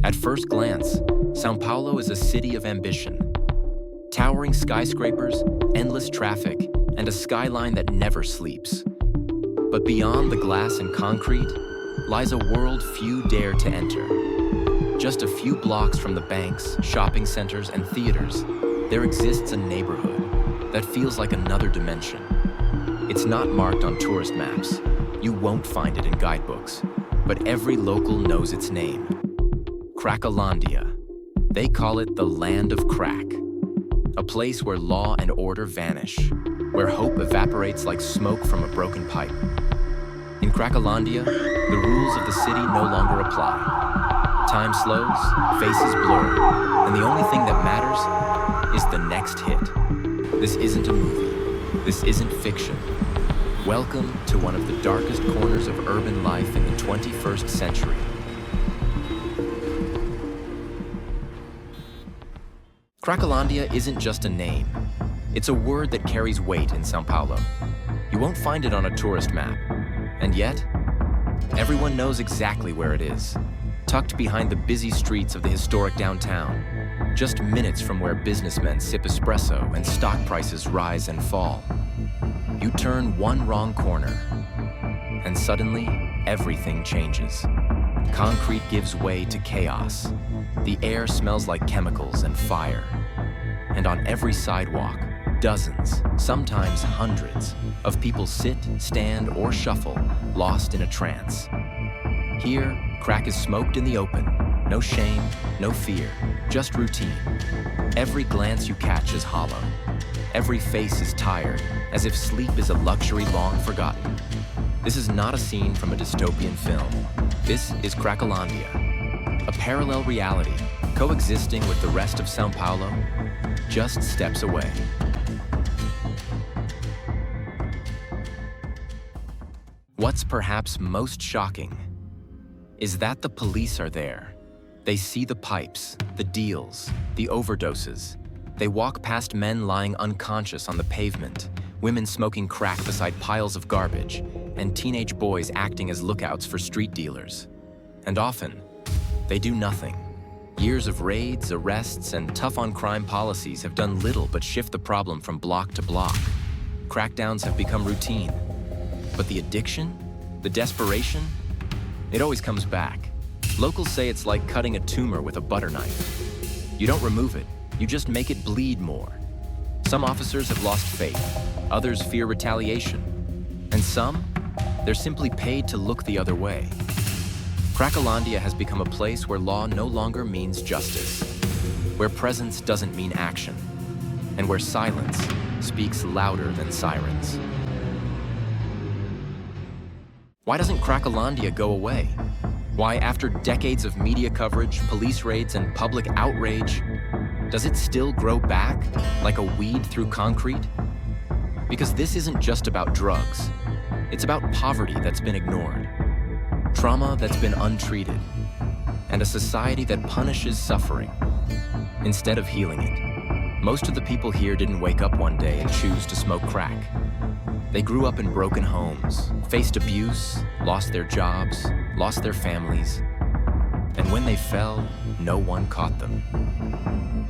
At first glance, São Paulo is a city of ambition. Towering skyscrapers, endless traffic, and a skyline that never sleeps. But beyond the glass and concrete lies a world few dare to enter. Just a few blocks from the banks, shopping centers, and theaters, there exists a neighborhood that feels like another dimension. It's not marked on tourist maps. You won't find it in guidebooks, but every local knows its name. Cracolandia. They call it the land of crack. A place where law and order vanish, where hope evaporates like smoke from a broken pipe. In Cracolandia, the rules of the city no longer apply. Time slows, faces blur, and the only thing that matters is the next hit. This isn't a movie. This isn't fiction. Welcome to one of the darkest corners of urban life in the 21st century. Cracolandia isn't just a name. It's a word that carries weight in São Paulo. You won't find it on a tourist map. And yet, everyone knows exactly where it is. Tucked behind the busy streets of the historic downtown. Just minutes from where businessmen sip espresso and stock prices rise and fall. You turn one wrong corner, and suddenly, everything changes. Concrete gives way to chaos. The air smells like chemicals and fire. And on every sidewalk, dozens, sometimes hundreds, of people sit, stand, or shuffle, lost in a trance. Here, crack is smoked in the open. No shame, no fear, just routine. Every glance you catch is hollow. Every face is tired, as if sleep is a luxury long forgotten. This is not a scene from a dystopian film. This is Cracolandia, a parallel reality, coexisting with the rest of São Paulo, just steps away. What's perhaps most shocking is that the police are there. They see the pipes, the deals, the overdoses. They walk past men lying unconscious on the pavement, women smoking crack beside piles of garbage, and teenage boys acting as lookouts for street dealers. And often, they do nothing. Years of raids, arrests, and tough-on-crime policies have done little but shift the problem from block to block. Crackdowns have become routine. But the addiction, the desperation, it always comes back. Locals say it's like cutting a tumor with a butter knife. You don't remove it, you just make it bleed more. Some officers have lost faith, others fear retaliation, and some, they're simply paid to look the other way. Cracolandia has become a place where law no longer means justice, where presence doesn't mean action, and where silence speaks louder than sirens. Why doesn't Cracolandia go away? Why, after decades of media coverage, police raids, and public outrage, does it still grow back like a weed through concrete? Because this isn't just about drugs. It's about poverty that's been ignored, trauma that's been untreated, and a society that punishes suffering instead of healing it. Most of the people here didn't wake up one day and choose to smoke crack. They grew up in broken homes, faced abuse, lost their jobs, lost their families, and when they fell, no one caught them.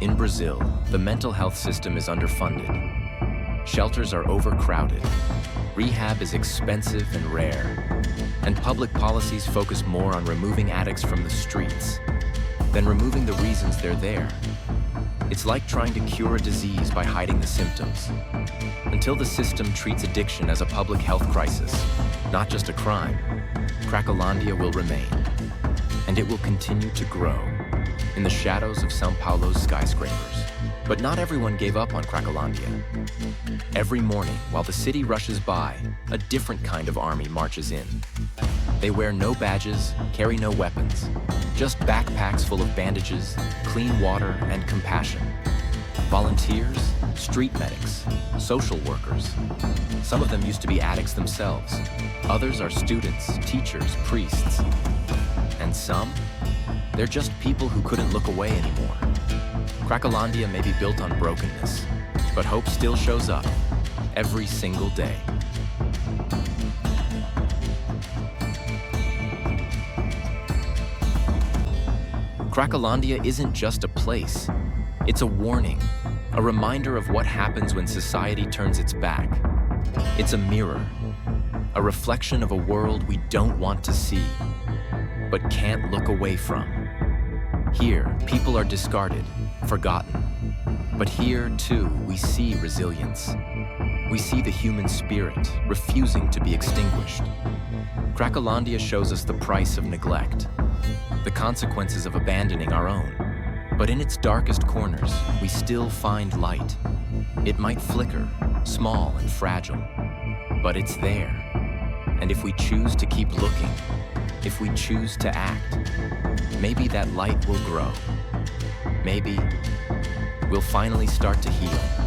In Brazil, the mental health system is underfunded. Shelters are overcrowded. Rehab is expensive and rare. And public policies focus more on removing addicts from the streets than removing the reasons they're there. It's like trying to cure a disease by hiding the symptoms. Until the system treats addiction as a public health crisis, not just a crime, Cracolandia will remain. And it will continue to grow in the shadows of São Paulo's skyscrapers. But not everyone gave up on Cracolandia. Every morning, while the city rushes by, a different kind of army marches in. They wear no badges, carry no weapons, just backpacks full of bandages, clean water, and compassion. Volunteers, street medics, social workers. Some of them used to be addicts themselves. Others are students, teachers, priests. And some, they're just people who couldn't look away anymore. Cracolandia may be built on brokenness, but hope still shows up every single day. Cracolandia isn't just a place. It's a warning, a reminder of what happens when society turns its back. It's a mirror, a reflection of a world we don't want to see, but can't look away from. Here, people are discarded, forgotten. But here, too, we see resilience. We see the human spirit refusing to be extinguished. Cracolandia shows us the price of neglect, the consequences of abandoning our own. But in its darkest corners, we still find light. It might flicker, small and fragile, but it's there. And if we choose to keep looking, if we choose to act, maybe that light will grow. Maybe we'll finally start to heal.